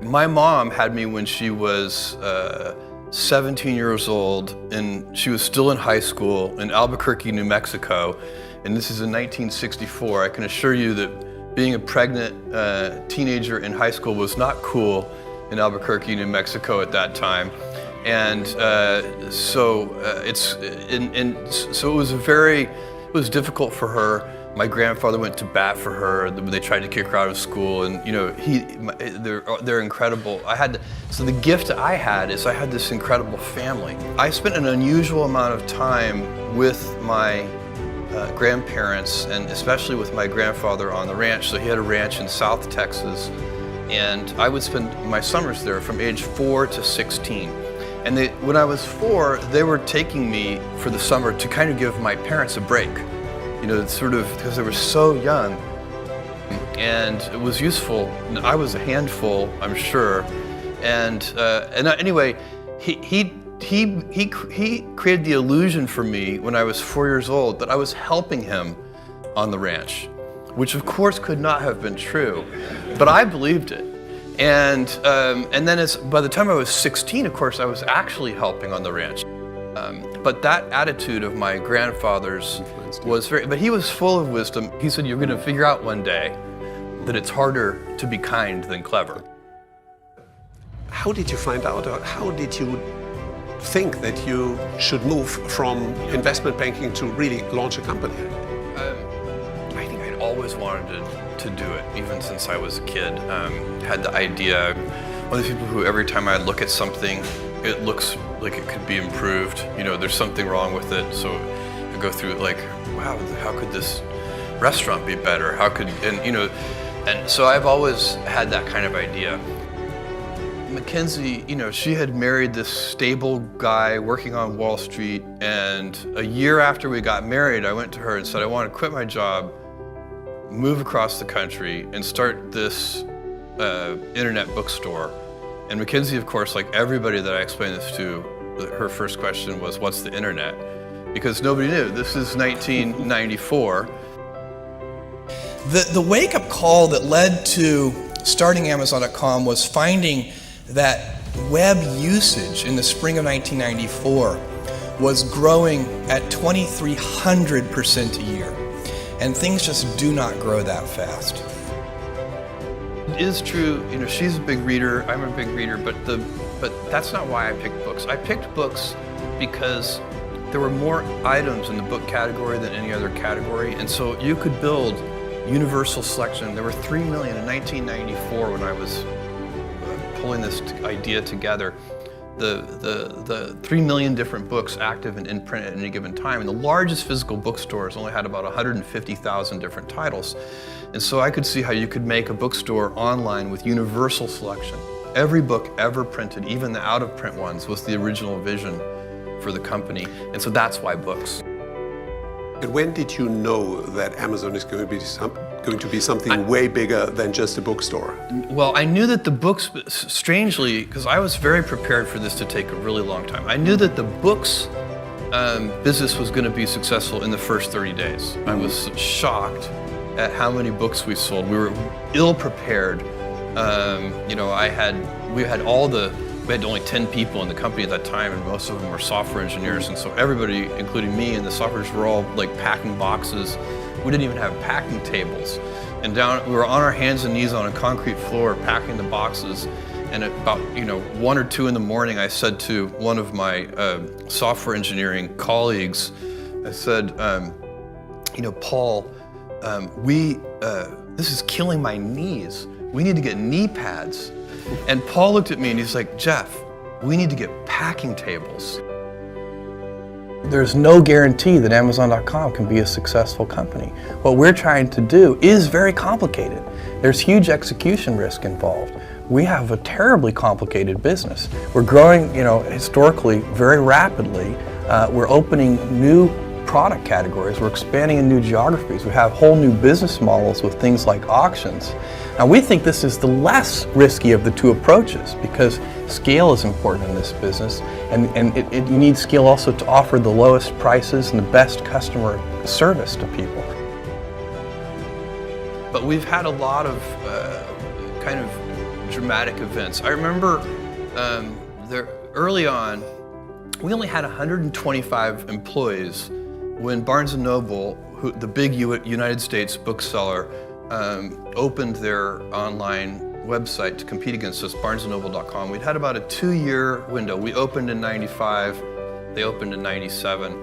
My mom had me when she was 17 years old, and she was still in high school in Albuquerque, New Mexico, and this is in 1964. I can assure you that being a pregnant teenager in high school was not cool in Albuquerque, New Mexico at that time. And so it was difficult for her. My grandfather went to bat for her when they tried to kick her out of school, and you know, they're incredible. So the gift I had is I had this incredible family. I spent an unusual amount of time with my grandparents, and especially with my grandfather on the ranch. So he had a ranch in South Texas, and I would spend my summers there from age 4 to 16. And when I was 4, they were taking me for the summer to kind of give my parents a break. You know, sort of, because they were so young, and it was useful. I was a handful, I'm sure. And anyway, he created the illusion for me when I was 4 years old that I was helping him on the ranch, which of course could not have been true, but I believed it. And then by the time I was 16, of course, I was actually helping on the ranch. But that attitude of my grandfather's was but he was full of wisdom. He said, you're gonna figure out one day that it's harder to be kind than clever. How did you find out, or how did you think that you should move from investment banking to really launch a company? I think I'd always wanted to do it, even since I was a kid. Had the idea, one of the people who every time I look at something, it looks like it could be improved. You know, there's something wrong with it, so I go through it like, wow, how could this restaurant be better? And so I've always had that kind of idea. Mackenzie, you know, she had married this stable guy working on Wall Street, and a year after we got married, I went to her and said, I want to quit my job, move across the country, and start this internet bookstore. And Mackenzie, of course, like everybody that I explained this to, her first question was, what's the internet? Because nobody knew. This is 1994. The wake-up call that led to starting Amazon.com was finding that web usage in the spring of 1994 was growing at 2,300% a year. And things just do not grow that fast. It is true, you know, she's a big reader, I'm a big reader, but that's not why I picked books. I picked books because there were more items in the book category than any other category, and so you could build universal selection. There were 3 million in 1994 when I was pulling this idea together. The 3 million different books active and in print at any given time, and the largest physical bookstores only had about 150,000 different titles. And so I could see how you could make a bookstore online with universal selection. Every book ever printed, even the out-of-print ones, was the original vision for the company. And so that's why books. And when did you know that Amazon is going to be something way bigger than just a bookstore? Well, I knew that the books, strangely, because I was very prepared for this to take a really long time, I knew that the books business was going to be successful in the first 30 days. I was shocked at how many books we sold. We were ill-prepared. You know, we had only 10 people in the company at that time, and most of them were software engineers, and so everybody, including me and the softwares, were all like packing boxes. We didn't even have packing tables. And we were on our hands and knees on a concrete floor packing the boxes. And at about 1 or 2 in the morning, I said to one of my software engineering colleagues, I said, Paul, this is killing my knees. We need to get knee pads. And Paul looked at me and he's like, Jeff, we need to get packing tables. There's no guarantee that Amazon.com can be a successful company. What we're trying to do is very complicated. There's huge execution risk involved. We have a terribly complicated business. We're growing, historically very rapidly. We're opening new product categories. We're expanding in new geographies. We have whole new business models with things like auctions. Now, we think this is the less risky of the two approaches because scale is important in this business, and you need scale also to offer the lowest prices and the best customer service to people. But we've had a lot of kind of dramatic events. I remember early on, we only had 125 employees when Barnes & Noble, the big United States bookseller, opened their online website to compete against us, barnesandnoble.com. We'd had about a 2-year window. We opened in 95, they opened in 97.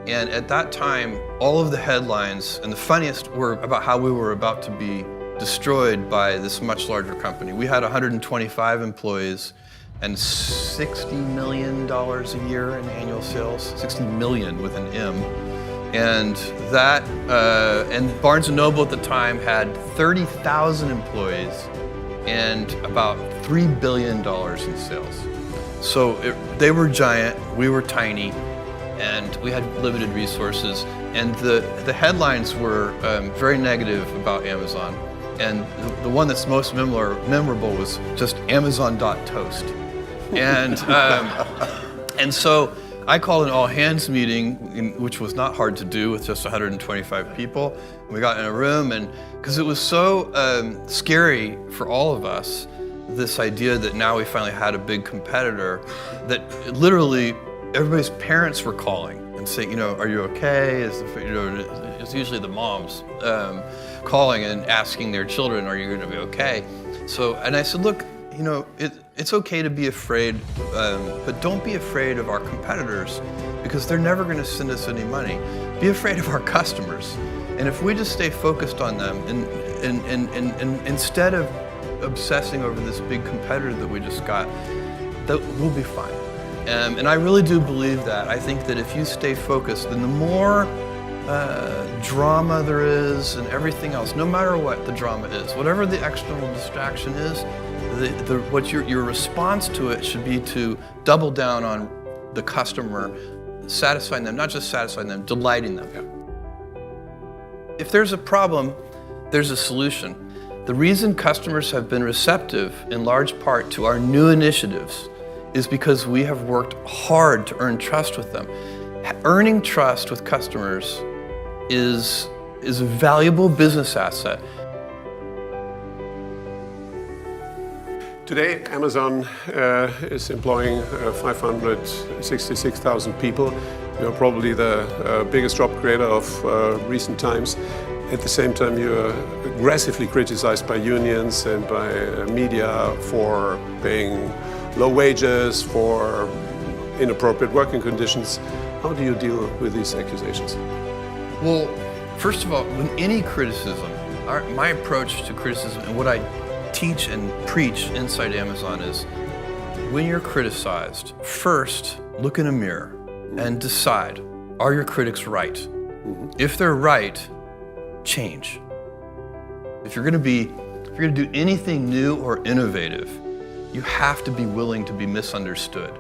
And at that time, all of the headlines, and the funniest, were about how we were about to be destroyed by this much larger company. We had 125 employees and $60 million a year in annual sales, 60 million with an M. And that, and Barnes & Noble at the time had 30,000 employees and about $3 billion in sales. So they were giant, we were tiny, and we had limited resources. And the headlines were very negative about Amazon. And the one that's most memorable was just Amazon.toast. And so I called an all-hands meeting, which was not hard to do with just 125 people. We got in a room, and because it was so scary for all of us, this idea that now we finally had a big competitor, that literally everybody's parents were calling and saying, are you okay? It's usually the moms calling and asking their children, are you going to be okay? So, and I said, look, it's okay to be afraid, but don't be afraid of our competitors, because they're never going to send us any money. Be afraid of our customers. And if we just stay focused on them, and instead of obsessing over this big competitor that we just got, we'll be fine. And I really do believe that. I think that if you stay focused, then the more drama there is and everything else, no matter what the drama is, whatever the external distraction is, what your response to it should be to double down on the customer, satisfying them, not just satisfying them, delighting them. Yeah. If there's a problem, there's a solution. The reason customers have been receptive, in large part, to our new initiatives is because we have worked hard to earn trust with them. Earning trust with customers is a valuable business asset. Today, Amazon is employing 566,000 people. You're probably the biggest job creator of recent times. At the same time, you're aggressively criticized by unions and by media for paying low wages, for inappropriate working conditions. How do you deal with these accusations? Well, first of all, when any criticism, my approach to criticism and what I teach and preach inside Amazon is, when you're criticized, first look in a mirror and decide, are your critics right? Mm-hmm. If they're right, change. If you're going to do anything new or innovative, you have to be willing to be misunderstood.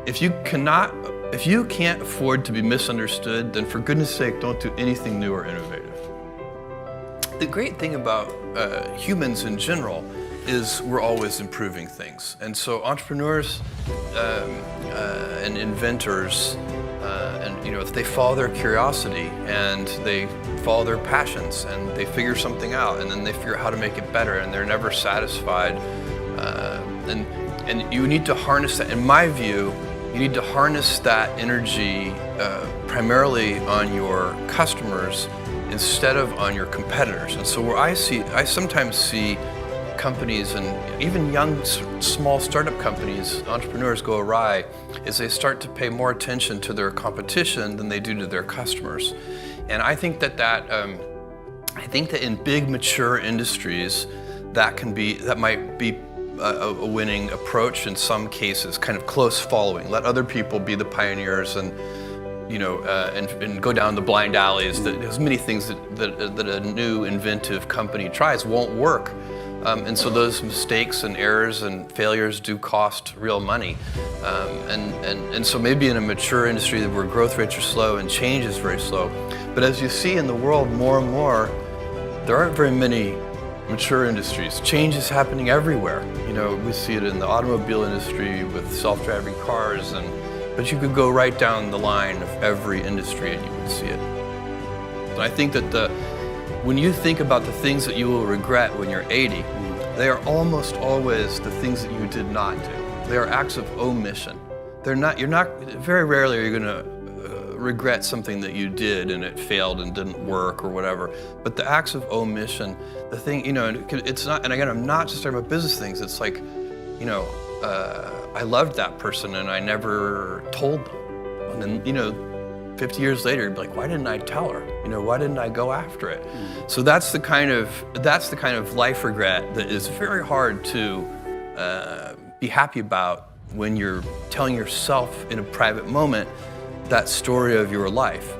If you can't afford to be misunderstood, then for goodness sake, don't do anything new or innovative. The great thing about humans in general is we're always improving things. And so entrepreneurs and inventors, if they follow their curiosity and they follow their passions and they figure something out and then they figure out how to make it better and they're never satisfied, and you need to harness that. In my view, you need to harness that energy primarily on your customers instead of on your competitors. And so where I sometimes see companies and even young, small startup companies, entrepreneurs go awry, is they start to pay more attention to their competition than they do to their customers. And I think that in big mature industries, that might be a winning approach in some cases, kind of close following. Let other people be the pioneers and go down the blind alleys. There's many things that a new inventive company tries won't work. And so those mistakes and errors and failures do cost real money. And so maybe in a mature industry where growth rates are slow and change is very slow. But as you see in the world more and more, there aren't very many mature industries. Change is happening everywhere. We see it in the automobile industry with self-driving cars, but you could go right down the line of every industry and you would see it. And I think that when you think about the things that you will regret when you're 80, they are almost always the things that you did not do. They are acts of omission. Very rarely are you gonna regret something that you did and it failed and didn't work or whatever. But the acts of omission, the thing, it's not, and again, I'm not just talking about business things. It's like, I loved that person and I never told them. And then, 50 years later, you'd be like, why didn't I tell her? Why didn't I go after it? So that's the kind of life regret that is very hard to be happy about when you're telling yourself in a private moment that story of your life.